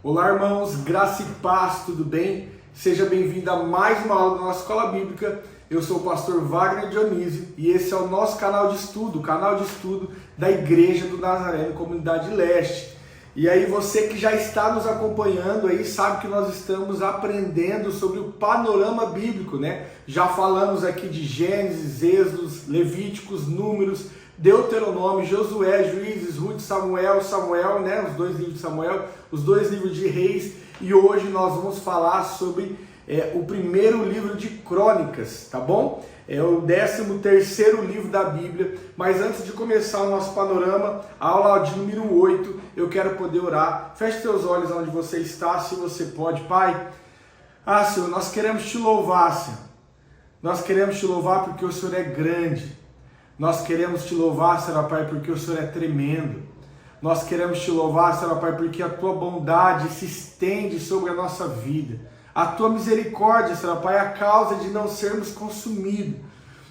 Olá, irmãos, graça e paz, tudo bem? Seja bem-vindo a mais uma aula da nossa Escola Bíblica. Eu sou o pastor Wagner Dionísio e esse é o nosso canal de estudo, o canal de estudo da Igreja do Nazareno, Comunidade Leste. E aí você que já está nos acompanhando aí sabe que nós estamos aprendendo sobre o panorama bíblico, né? Já falamos aqui de Gênesis, Êxodos, Levíticos, Números, Deuteronômio, Josué, Juízes, Ruth, Samuel, né? Os dois livros de Samuel, os dois livros de Reis. E hoje nós vamos falar sobre o primeiro livro de Crônicas, tá bom? É o 13º livro da Bíblia. Mas antes de começar o nosso panorama, a aula de número 8, eu quero poder orar. Feche seus olhos onde você está, se você pode. Pai, Senhor, nós queremos te louvar, Senhor. Nós queremos te louvar porque o Senhor é grande. Nós queremos te louvar, Senhor Pai, porque o Senhor é tremendo. Nós queremos te louvar, Senhor Pai, porque a tua bondade se estende sobre a nossa vida. A tua misericórdia, Senhor Pai, é a causa de não sermos consumidos,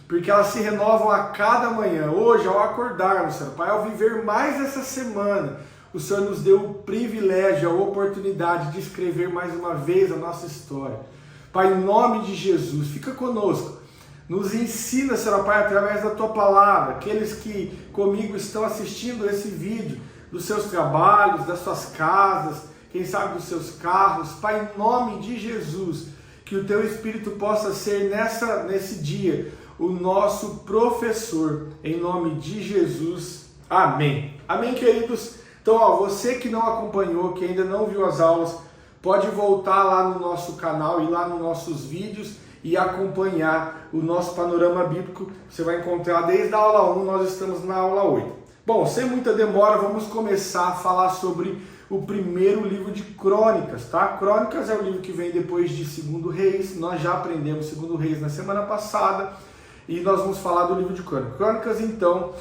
porque elas se renovam a cada manhã. Hoje, ao acordarmos, Senhor Pai, ao viver mais essa semana, o Senhor nos deu o privilégio, a oportunidade de escrever mais uma vez a nossa história. Pai, em nome de Jesus, fica conosco. Nos ensina, Senhor Pai, através da Tua Palavra, aqueles que comigo estão assistindo esse vídeo, dos seus trabalhos, das suas casas, quem sabe dos seus carros. Pai, em nome de Jesus, que o Teu Espírito possa ser nesse dia o nosso professor, em nome de Jesus. Amém. Amém, queridos? Então, você que não acompanhou, que ainda não viu as aulas, pode voltar lá no nosso canal e lá nos nossos vídeos e acompanhar o nosso panorama bíblico. Você vai encontrar desde a aula 1, nós estamos na aula 8. Bom, sem muita demora, vamos começar a falar sobre o primeiro livro de Crônicas, tá? Crônicas é o livro que vem depois de 2 Reis. Nós já aprendemos 2 Reis na semana passada e nós vamos falar do livro de Crônicas. Crônicas, então,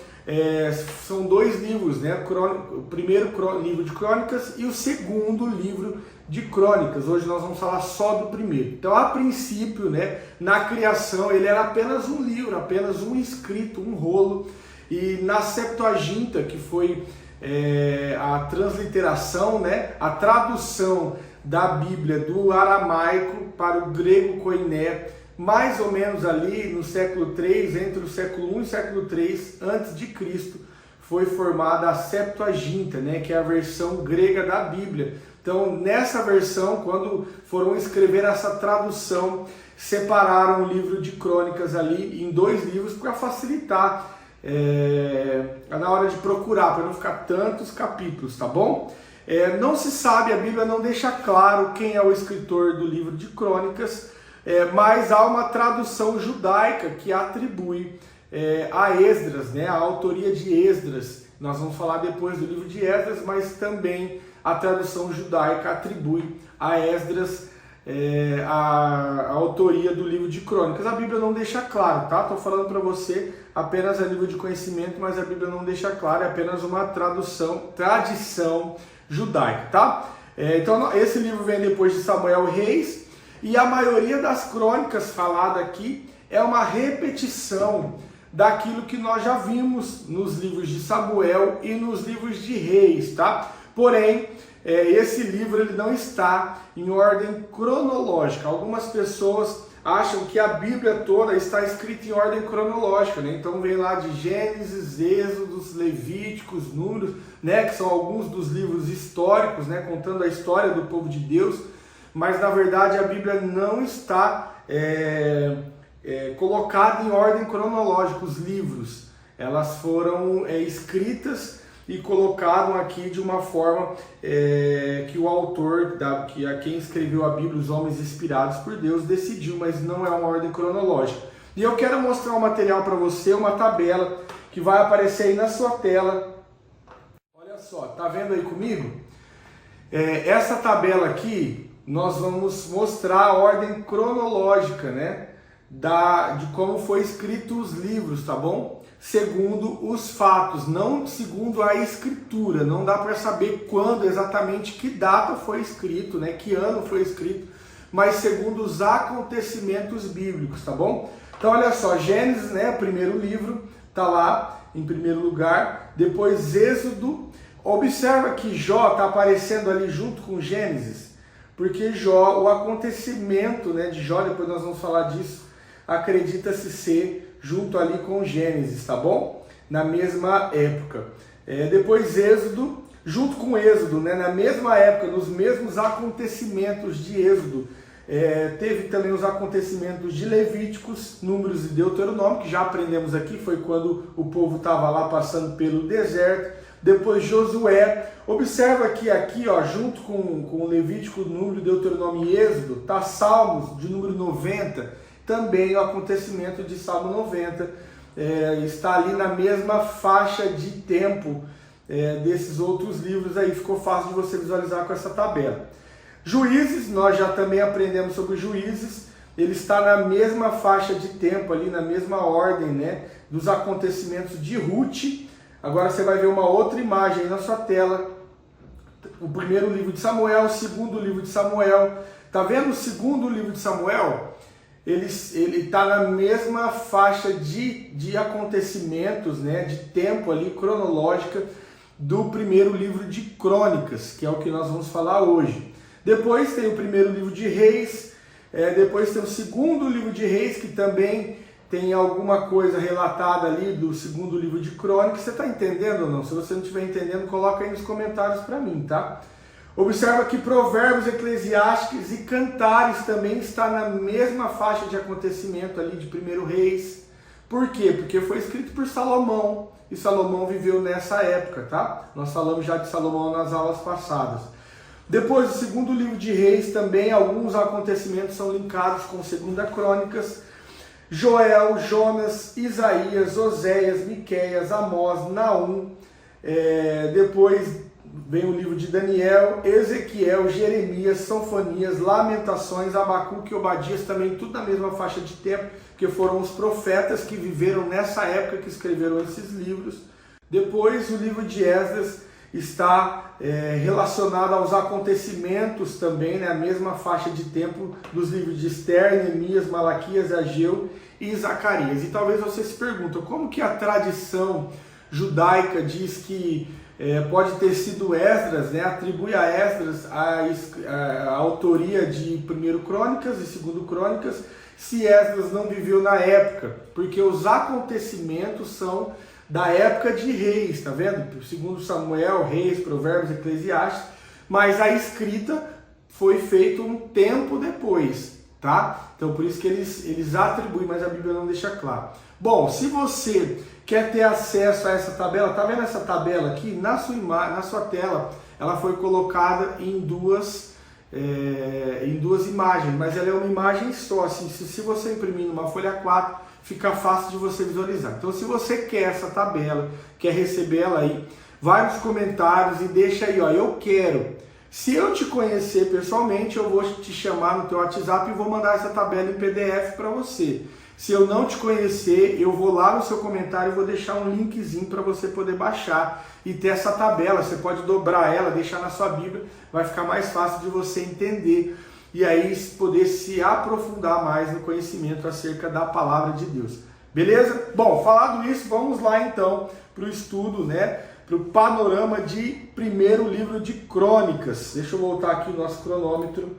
são dois livros, né? O primeiro livro de Crônicas e o segundo livro de Crônicas. Hoje nós vamos falar só do primeiro. Então, a princípio, né, na criação, ele era apenas um livro, apenas um escrito, um rolo. E na Septuaginta, que foi a transliteração, né, a tradução da Bíblia do aramaico para o grego koiné, mais ou menos ali no século 3, entre o século 1 e o século 3 antes de Cristo, foi formada a Septuaginta, né, que é a versão grega da Bíblia. Então, nessa versão, quando foram escrever essa tradução, separaram o livro de Crônicas ali em 2 livros para facilitar na hora de procurar, para não ficar tantos capítulos, tá bom? Não se sabe, a Bíblia não deixa claro quem é o escritor do livro de Crônicas, mas há uma tradução judaica que atribui a Esdras, né, a autoria de Esdras. Nós vamos falar depois do livro de Esdras, mas também a tradução judaica atribui a Esdras a autoria do livro de Crônicas. A Bíblia não deixa claro, tá? Estou falando para você apenas a nível de conhecimento, mas a Bíblia não deixa claro, é apenas uma tradição judaica, tá? Então esse livro vem depois de Samuel e Reis, e a maioria das crônicas faladas aqui é uma repetição daquilo que nós já vimos nos livros de Samuel e nos livros de Reis, tá? Porém, esse livro ele não está em ordem cronológica. Algumas pessoas acham que a Bíblia toda está escrita em ordem cronológica, né? Então vem lá de Gênesis, Êxodos, Levíticos, Números, né? Que são alguns dos livros históricos, né? Contando a história do povo de Deus. Mas na verdade a Bíblia não está colocada em ordem cronológica. Os livros, elas foram escritas e colocado aqui de uma forma que o autor, que a quem escreveu a Bíblia, os homens inspirados por Deus, decidiu, mas não é uma ordem cronológica. E eu quero mostrar um material para você, uma tabela que vai aparecer aí na sua tela. Olha só, tá vendo aí comigo? Essa tabela aqui, nós vamos mostrar a ordem cronológica, né, de como foi escrito os livros, tá bom? Segundo os fatos, não segundo a escritura. Não dá para saber quando exatamente, que data foi escrito, né, que ano foi escrito, mas segundo os acontecimentos bíblicos, tá bom? Então olha só, Gênesis, né, o primeiro livro, tá lá em primeiro lugar, depois Êxodo, Observa que Jó está aparecendo ali junto com Gênesis, porque Jó, o acontecimento, né, de Jó, depois nós vamos falar disso, acredita-se ser junto ali com Gênesis, tá bom? Na mesma época. Depois Êxodo, junto com Êxodo, né, na mesma época, nos mesmos acontecimentos de Êxodo, teve também os acontecimentos de Levíticos, Números e Deuteronômio, que já aprendemos aqui, foi quando o povo estava lá passando pelo deserto. Depois Josué. Observa que aqui, ó, junto com Levítico, Número, Deuteronômio e Êxodo, está Salmos de número 90, também o acontecimento de Salmo 90, está ali na mesma faixa de tempo desses outros livros aí, ficou fácil de você visualizar com essa tabela. Juízes, nós já também aprendemos sobre Juízes, ele está na mesma faixa de tempo ali, na mesma ordem, né, dos acontecimentos de Ruth. Agora você vai ver uma outra imagem aí na sua tela, o primeiro livro de Samuel, o segundo livro de Samuel. Tá vendo o segundo livro de Samuel? Ele está na mesma faixa de acontecimentos, né, de tempo ali, cronológica, do primeiro livro de Crônicas, que é o que nós vamos falar hoje. Depois tem o primeiro livro de Reis, depois tem o segundo livro de Reis, que também tem alguma coisa relatada ali do segundo livro de Crônicas. Você está entendendo ou não? Se você não estiver entendendo, coloca aí nos comentários para mim, tá? Observa que Provérbios, Eclesiásticos e Cantares também está na mesma faixa de acontecimento ali de 1 Reis. Por quê? Porque foi escrito por Salomão, e Salomão viveu nessa época, tá? Nós falamos já de Salomão nas aulas passadas. Depois, o segundo livro de Reis também, alguns acontecimentos são linkados com 2 Crônicas. Joel, Jonas, Isaías, Oséias, Miqueias, Amós, Naum, depois vem o livro de Daniel, Ezequiel, Jeremias, Sofonias, Lamentações, Abacuque e Obadias, também tudo na mesma faixa de tempo, que foram os profetas que viveram nessa época que escreveram esses livros. Depois o livro de Esdras está relacionado aos acontecimentos também, né, a mesma faixa de tempo dos livros de Esther, Neemias, Malaquias, Ageu e Zacarias. E talvez você se pergunte, como que a tradição judaica diz que pode ter sido Esdras, né, atribui a Esdras a autoria de 1 Crônicas e 2 Crônicas, se Esdras não viveu na época, porque os acontecimentos são da época de Reis, tá vendo? Segundo Samuel, Reis, Provérbios, Eclesiastes, mas a escrita foi feita um tempo depois, tá? Então por isso que eles atribuem, mas a Bíblia não deixa claro. Bom, se você quer ter acesso a essa tabela, tá vendo essa tabela aqui? Na sua tela, ela foi colocada em duas imagens, mas ela é uma imagem só, assim, se você imprimir numa folha 4, fica fácil de você visualizar. Então, se você quer essa tabela, quer receber ela aí, vai nos comentários e deixa aí, ó, eu quero. Se eu te conhecer pessoalmente, eu vou te chamar no teu WhatsApp e vou mandar essa tabela em PDF para você. Se eu não te conhecer, eu vou lá no seu comentário e vou deixar um linkzinho para você poder baixar e ter essa tabela. Você pode dobrar ela, deixar na sua Bíblia, vai ficar mais fácil de você entender e aí poder se aprofundar mais no conhecimento acerca da palavra de Deus. Beleza? Bom, falado isso, vamos lá então para o estudo, né? Para o panorama de primeiro livro de Crônicas. Deixa eu voltar aqui o nosso cronômetro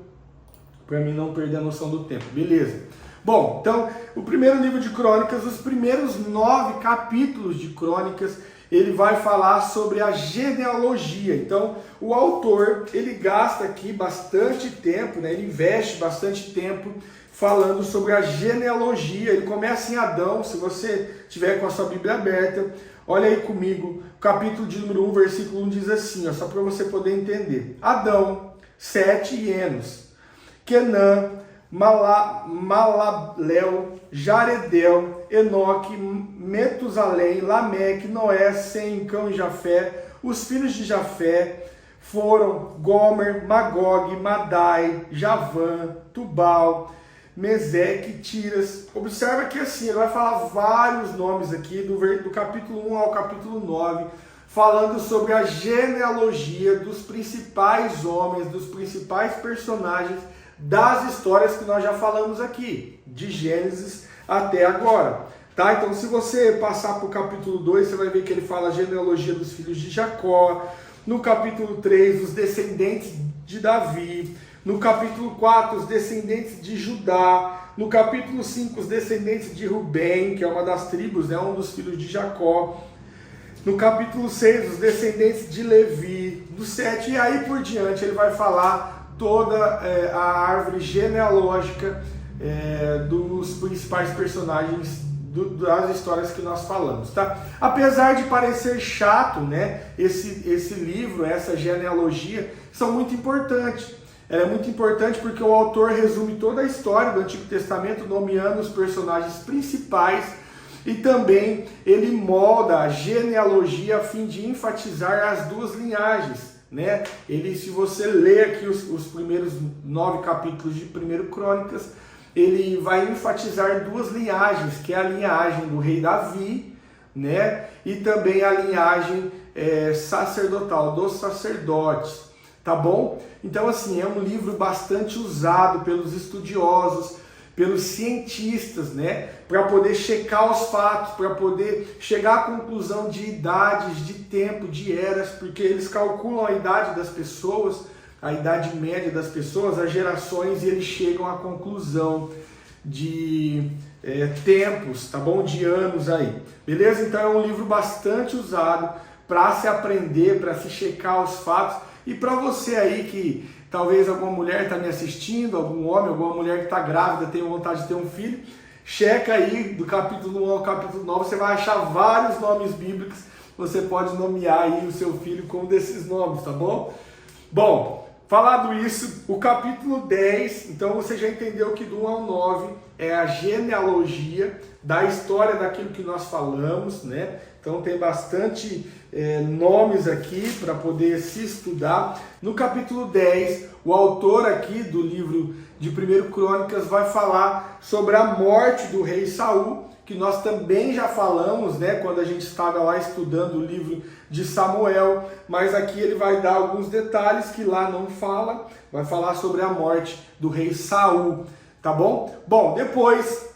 para mim não perder a noção do tempo. Beleza? Bom, então, o primeiro livro de Crônicas, os primeiros 9 capítulos de Crônicas, ele vai falar sobre a genealogia. Então, o autor, ele gasta aqui bastante tempo, né? Ele investe bastante tempo falando sobre a genealogia. Ele começa em Adão, se você tiver com a sua Bíblia aberta, olha aí comigo, capítulo de número 1, versículo 1 diz assim, ó, só para você poder entender. Adão, Sete e Enos, Quenã, Malalel, Jaredel, Enoque, Metusalém, Lameque, Noé, Sem, Cão e Jafé. Os filhos de Jafé foram Gomer, Magog, Madai, Javã, Tubal, Meseque, Tiras. Observa que assim, ele vai falar vários nomes aqui, do capítulo 1 ao capítulo 9, falando sobre a genealogia dos principais homens, dos principais personagens das histórias que nós já falamos aqui, de Gênesis até agora. Tá? Então, se você passar para o capítulo 2, você vai ver que ele fala a genealogia dos filhos de Jacó, No capítulo 3, os descendentes de Davi. No capítulo 4, os descendentes de Judá. No capítulo 5, os descendentes de Rubem, que é uma das tribos, né, um dos filhos de Jacó. No capítulo 6, os descendentes de Levi. No 7, e aí por diante, ele vai falar toda a árvore genealógica dos principais personagens das histórias que nós falamos, tá? Apesar de parecer chato, né, esse livro, essa genealogia, são muito importantes. Ela é muito importante porque o autor resume toda a história do Antigo Testamento, nomeando os personagens principais, e também ele molda a genealogia a fim de enfatizar as duas linhagens, né? Se você ler aqui os primeiros 9 capítulos de 1 Crônicas, ele vai enfatizar duas linhagens, que é a linhagem do rei Davi, né? E também a linhagem sacerdotal, dos sacerdotes, tá bom? Então, assim, é um livro bastante usado pelos estudiosos, pelos cientistas, né? Para poder checar os fatos, para poder chegar à conclusão de idades, de tempo, de eras, porque eles calculam a idade das pessoas, a idade média das pessoas, as gerações, e eles chegam à conclusão de tempos, tá bom? De anos aí, beleza? Então é um livro bastante usado para se aprender, para se checar os fatos, e para você aí que talvez alguma mulher está me assistindo, algum homem, alguma mulher que está grávida, tem vontade de ter um filho, checa aí do capítulo 1 ao capítulo 9, você vai achar vários nomes bíblicos, você pode nomear aí o seu filho com um desses nomes, tá bom? Bom, falado isso, o capítulo 10, então você já entendeu que do 1 ao 9 é a genealogia da história daquilo que nós falamos, né? Então tem bastante nomes aqui para poder se estudar. No capítulo 10, o autor aqui do livro de 1 Crônicas vai falar sobre a morte do rei Saul, que nós também já falamos, né, quando a gente estava lá estudando o livro de Samuel, mas aqui ele vai dar alguns detalhes que lá não fala, vai falar sobre a morte do rei Saul, tá bom? Bom, depois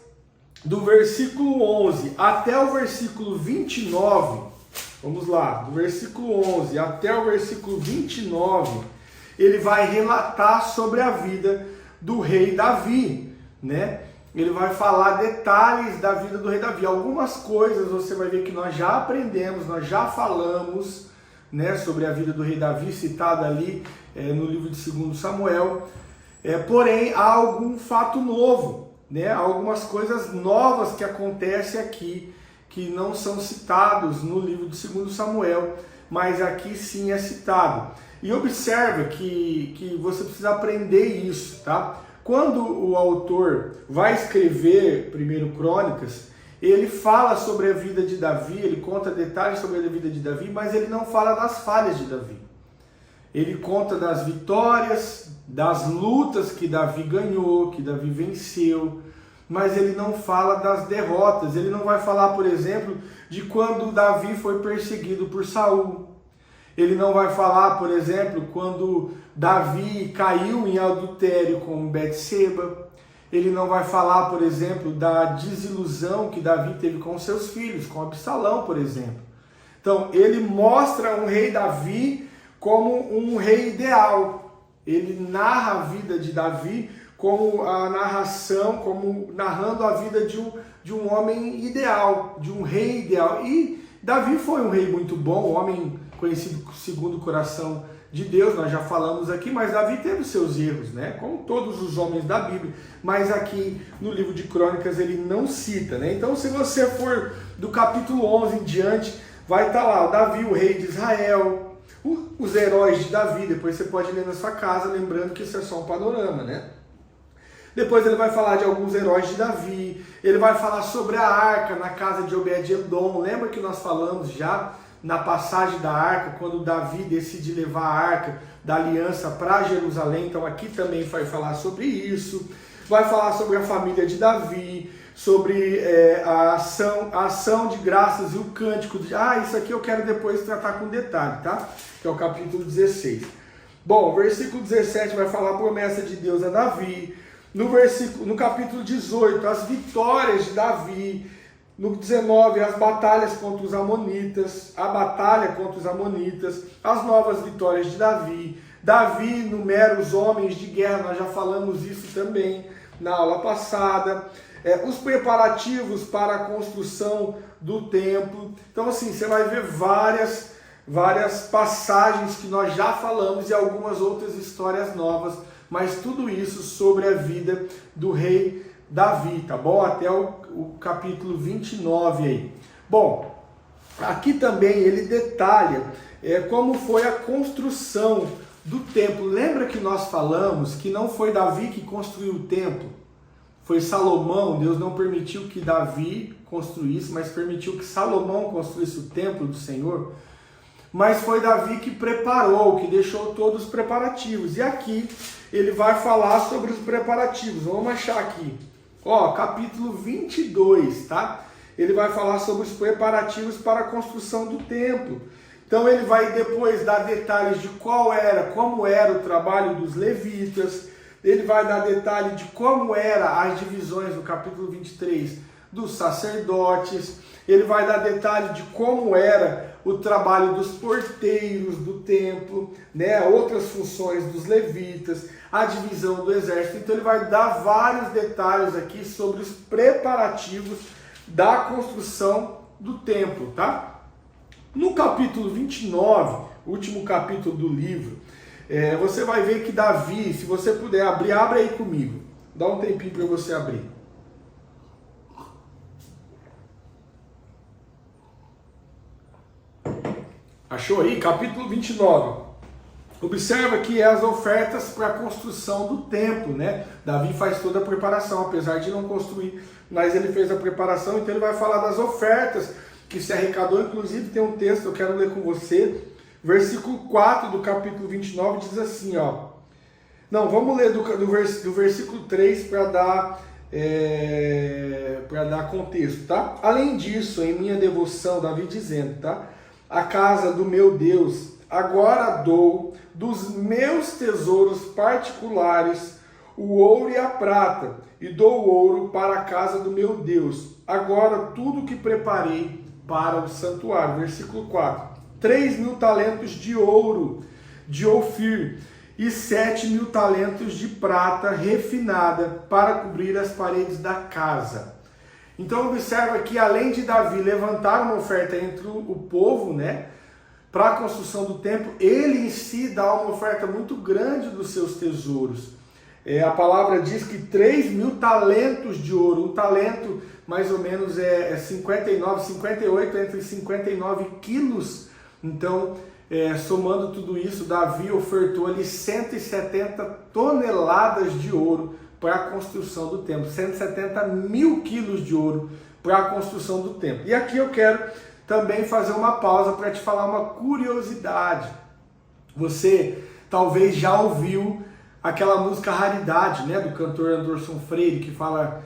do versículo 11 até o versículo 29, vamos lá, do versículo 11 até o versículo 29, ele vai relatar sobre a vida do rei Davi, né? Ele vai falar detalhes da vida do rei Davi. Algumas coisas você vai ver que nós já aprendemos, nós já falamos, né, sobre a vida do rei Davi, citada ali no livro de 2 Samuel. Porém, há algum fato novo, né? Há algumas coisas novas que acontecem aqui, que não são citados no livro de 2 Samuel, mas aqui sim é citado. E observa que você precisa aprender isso, tá? Quando o autor vai escrever 1 Crônicas, ele fala sobre a vida de Davi, ele conta detalhes sobre a vida de Davi, mas ele não fala das falhas de Davi. Ele conta das vitórias, das lutas que Davi ganhou, que Davi venceu, mas ele não fala das derrotas. Ele não vai falar, por exemplo, de quando Davi foi perseguido por Saul. Ele não vai falar, por exemplo, quando Davi caiu em adultério com Betseba. Ele não vai falar, por exemplo, da desilusão que Davi teve com seus filhos, com Absalão, por exemplo. Então, ele mostra um rei Davi como um rei ideal. Ele narra a vida de Davi como a narração, como narrando a vida de um homem ideal, de um rei ideal. E Davi foi um rei muito bom, um homem conhecido segundo o coração de Deus, nós já falamos aqui, mas Davi teve seus erros, né? Como todos os homens da Bíblia, mas aqui no livro de Crônicas ele não cita, né? Então, se você for do capítulo 11 em diante, vai estar lá Davi, o rei de Israel, os heróis de Davi. Depois você pode ler na sua casa, lembrando que isso é só um panorama, né? Depois ele vai falar de alguns heróis de Davi, ele vai falar sobre a arca na casa de Obed-Edom. Lembra que nós falamos já na passagem da arca, quando Davi decide levar a arca da aliança para Jerusalém? Então aqui também vai falar sobre isso. Vai falar sobre a família de Davi, sobre a ação de graças e o cântico. Isso aqui eu quero depois tratar com detalhe, tá? Que é o capítulo 16. Bom, versículo 17 vai falar a promessa de Deus a Davi. No capítulo 18, as vitórias de Davi. No 19, as batalhas contra os amonitas, a batalha contra os amonitas, as novas vitórias de Davi. Davi numera os homens de guerra, nós já falamos isso também na aula passada. Os preparativos para a construção do templo. Então assim, você vai ver várias passagens que nós já falamos e algumas outras histórias novas, mas tudo isso sobre a vida do rei Davi, tá bom? Até o capítulo 29 aí. Bom, aqui também ele detalha como foi a construção do templo. Lembra que nós falamos que não foi Davi que construiu o templo? Foi Salomão. Deus não permitiu que Davi construísse, mas permitiu que Salomão construísse o templo do Senhor. Mas foi Davi que preparou, que deixou todos os preparativos. E aqui ele vai falar sobre os preparativos. Vamos achar aqui. Ó, capítulo 22, tá? Ele vai falar sobre os preparativos para a construção do templo. Então ele vai depois dar detalhes de como era o trabalho dos levitas. Ele vai dar detalhe de como eram as divisões no capítulo 23 dos sacerdotes. Ele vai dar detalhe de como era o trabalho dos porteiros do templo, né? Outras funções dos levitas, a divisão do exército. Então ele vai dar vários detalhes aqui sobre os preparativos da construção do templo, tá? No capítulo 29, último capítulo do livro, você vai ver que Davi, se você puder abrir, abre aí comigo. Dá um tempinho para você abrir. Achou aí? Capítulo 29. Observa que as ofertas para a construção do templo, né? Davi faz toda a preparação, apesar de não construir, mas ele fez a preparação, então ele vai falar das ofertas que se arrecadou. Inclusive tem um texto que eu quero ler com você, versículo 4 do capítulo 29 diz assim, ó. Não, vamos ler do versículo 3 para dar contexto, tá? Além disso, em minha devoção, Davi dizendo, tá? A casa do meu Deus, agora dou dos meus tesouros particulares o ouro e a prata, e dou o ouro para a casa do meu Deus. Agora tudo que preparei para o santuário. Versículo 4. 3.000 talentos de ouro de Ofir e 7.000 talentos de prata refinada para cobrir as paredes da casa. Então observa que além de Davi levantar uma oferta entre o povo, né, para a construção do templo, ele em si dá uma oferta muito grande dos seus tesouros. A palavra diz que 3.000 talentos de ouro, um talento mais ou menos 58, entre 59 quilos. Então, somando tudo isso, Davi ofertou ali 170 toneladas de ouro para a construção do templo, 170 mil quilos de ouro para a construção do templo. E aqui eu quero também fazer uma pausa para te falar uma curiosidade. Você talvez já ouviu aquela música Raridade, né, do cantor Anderson Freire, que fala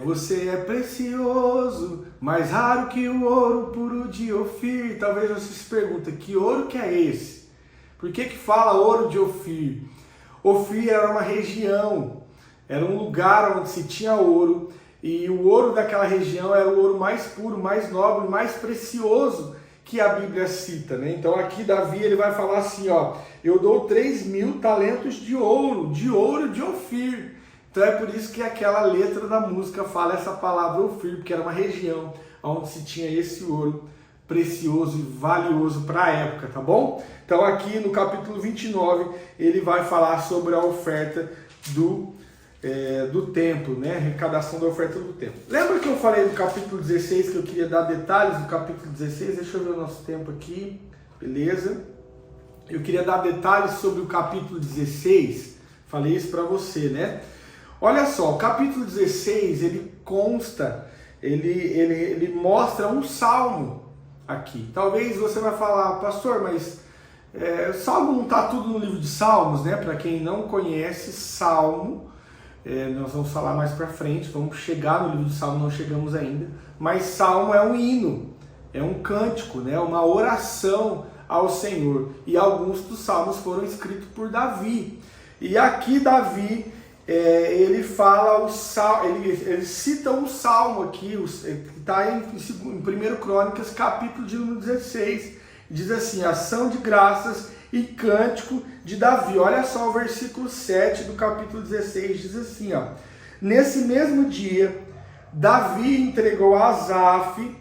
você é precioso, mais raro que o ouro puro de Ofir. Talvez você se pergunte, que ouro que é esse? Por que fala ouro de Ofir? Ofir era uma região, era um lugar onde se tinha ouro, e o ouro daquela região era o ouro mais puro, mais nobre, mais precioso que a Bíblia cita, né? Então aqui Davi ele vai falar assim, ó, eu dou 3.000 talentos de ouro de Ofir. Então é por isso que aquela letra da música fala essa palavra Ofir, porque era uma região onde se tinha esse ouro precioso e valioso para a época, tá bom? Então aqui no capítulo 29 ele vai falar sobre a oferta do templo, né? Arrecadação da oferta do templo. Lembra que eu falei do capítulo 16 que eu queria dar detalhes do capítulo 16? Deixa eu ver o nosso tempo aqui, beleza? Eu queria dar detalhes sobre o capítulo 16, falei isso para você, né? Olha só, o capítulo 16, ele consta, ele mostra um salmo aqui. Talvez você vai falar, pastor, mas o salmo não está tudo no livro de Salmos, né? Para quem não conhece, salmo, nós vamos falar mais para frente, vamos chegar no livro de Salmo, não chegamos ainda, mas salmo é um hino, é um cântico, né? Uma oração ao Senhor, e alguns dos salmos foram escritos por Davi. E aqui Davi, ele fala ele cita um salmo aqui, está em 1 Crônicas, capítulo de número 16, diz assim: ação de graças e cântico de Davi. Olha só o versículo 7 do capítulo 16, diz assim, ó: nesse mesmo dia, Davi entregou a Asaf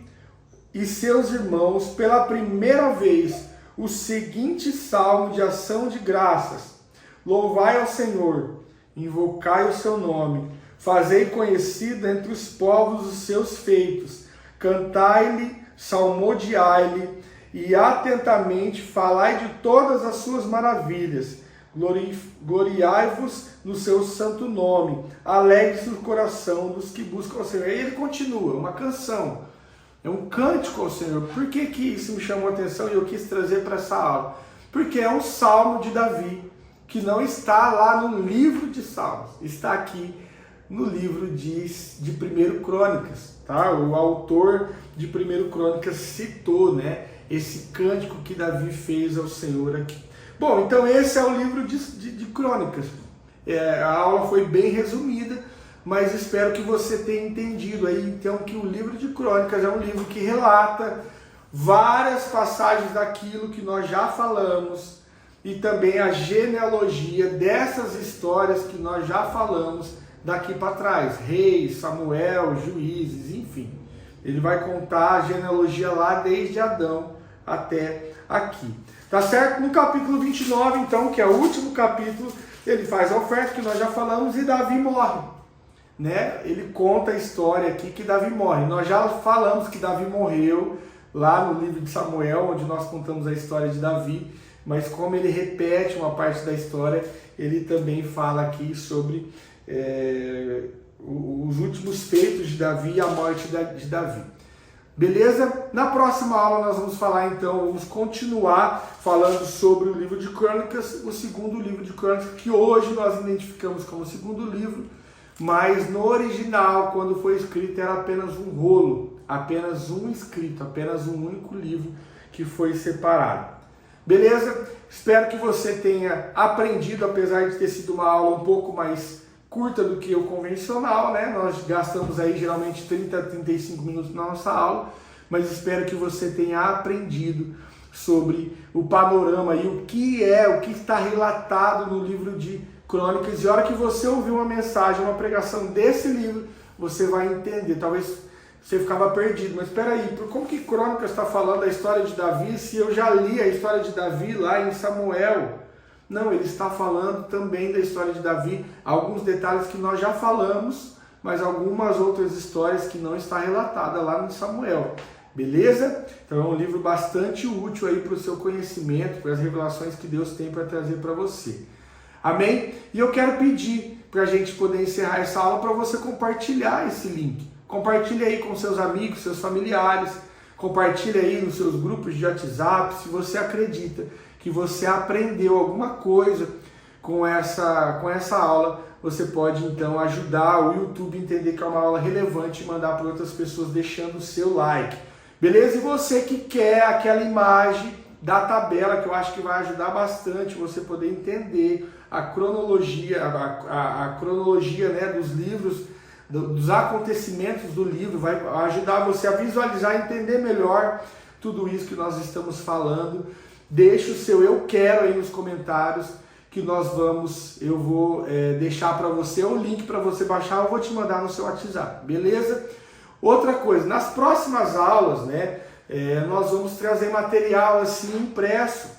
e seus irmãos pela primeira vez o seguinte salmo de ação de graças: louvai ao Senhor, invocai o seu nome, fazei conhecido entre os povos os seus feitos, cantai-lhe, salmodiai-lhe, e atentamente falai de todas as suas maravilhas. Gloriai-vos no seu santo nome, alegre-se o coração dos que buscam o Senhor. E ele continua, uma canção, é um cântico ao Senhor. Por que isso me chamou a atenção e eu quis trazer para essa aula? Porque é um salmo de Davi, que não está lá no livro de Salmos, está aqui no livro de 1 Crônicas, tá? O autor de 1 Crônicas citou, né, esse cântico que Davi fez ao Senhor aqui. Bom, então esse é o livro de Crônicas. A aula foi bem resumida, mas espero que você tenha entendido aí, então, que o livro de Crônicas é um livro que relata várias passagens daquilo que nós já falamos e também a genealogia dessas histórias que nós já falamos daqui para trás, Reis, Samuel, Juízes, enfim. Ele vai contar a genealogia lá desde Adão até aqui. Tá certo? No capítulo 29, então, que é o último capítulo, ele faz a oferta que nós já falamos e Davi morre, né? Ele conta a história aqui que Davi morre. Nós já falamos que Davi morreu lá no livro de Samuel, onde nós contamos a história de Davi, mas como ele repete uma parte da história, ele também fala aqui sobre os últimos feitos de Davi e a morte de Davi. Beleza? Na próxima aula nós vamos falar então, vamos continuar falando sobre o livro de Crônicas, o segundo livro de Crônicas, que hoje nós identificamos como o segundo livro, mas no original, quando foi escrito, era apenas um rolo, apenas um escrito, apenas um único livro que foi separado. Beleza? Espero que você tenha aprendido, apesar de ter sido uma aula um pouco mais curta do que o convencional, né? Nós gastamos aí geralmente 30 a 35 minutos na nossa aula, mas espero que você tenha aprendido sobre o panorama e o que está relatado no livro de Crônicas. E a hora que você ouvir uma mensagem, uma pregação desse livro, você vai entender. Talvez você ficava perdido, mas espera aí, como que Crônicas está falando da história de Davi se eu já li a história de Davi lá em Samuel? Não, ele está falando também da história de Davi, alguns detalhes que nós já falamos, mas algumas outras histórias que não está relatada lá no Samuel. Beleza? Então é um livro bastante útil aí para o seu conhecimento, para as revelações que Deus tem para trazer para você. Amém? E eu quero pedir para a gente poder encerrar essa aula para você compartilhar esse link. Compartilhe aí com seus amigos, seus familiares, compartilhe aí nos seus grupos de WhatsApp, se você acredita que você aprendeu alguma coisa com essa aula, você pode então ajudar o YouTube a entender que é uma aula relevante e mandar para outras pessoas deixando o seu like. Beleza? E você que quer aquela imagem da tabela, que eu acho que vai ajudar bastante você poder entender a cronologia, a cronologia, né, dos livros, dos acontecimentos do livro, vai ajudar você a visualizar e entender melhor tudo isso que nós estamos falando. Deixe o seu eu quero aí nos comentários, que eu vou deixar para você o link para você baixar, eu vou te mandar no seu WhatsApp, beleza? Outra coisa, nas próximas aulas, né, nós vamos trazer material assim impresso,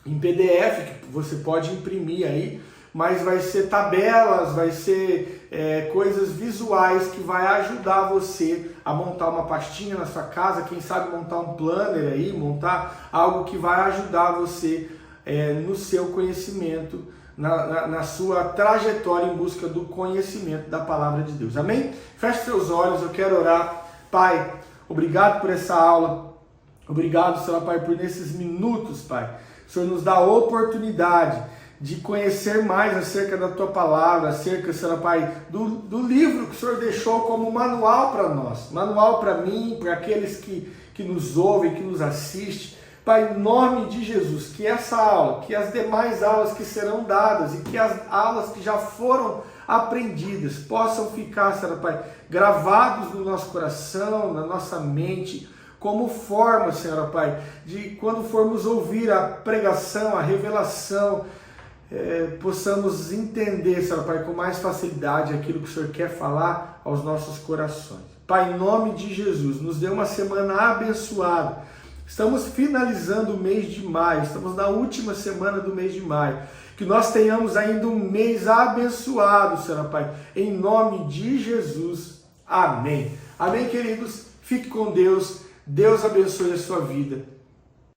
em PDF, que você pode imprimir aí, mas vai ser tabelas, vai ser coisas visuais que vai ajudar você a montar uma pastinha na sua casa, quem sabe montar um planner aí, montar algo que vai ajudar você no seu conhecimento, na sua trajetória em busca do conhecimento da palavra de Deus. Amém? Feche seus olhos, eu quero orar. Pai, obrigado por essa aula. Obrigado, Senhor Pai, por nesses minutos, Pai. O Senhor nos dá a oportunidade de conhecer mais acerca da Tua palavra, acerca, Senhor Pai, do livro que o Senhor deixou como manual para nós, manual para mim, para aqueles que nos ouvem, que nos assistem. Pai, em nome de Jesus, que essa aula, que as demais aulas que serão dadas e que as aulas que já foram aprendidas, possam ficar, Senhor Pai, gravados no nosso coração, na nossa mente, como forma, Senhor Pai, de quando formos ouvir a pregação, a revelação, possamos entender, Senhor Pai, com mais facilidade aquilo que o Senhor quer falar aos nossos corações. Pai, em nome de Jesus, nos dê uma semana abençoada. Estamos finalizando o mês de maio, estamos na última semana do mês de maio. Que nós tenhamos ainda um mês abençoado, Senhor Pai, em nome de Jesus. Amém. Amém, queridos? Fique com Deus. Deus abençoe a sua vida.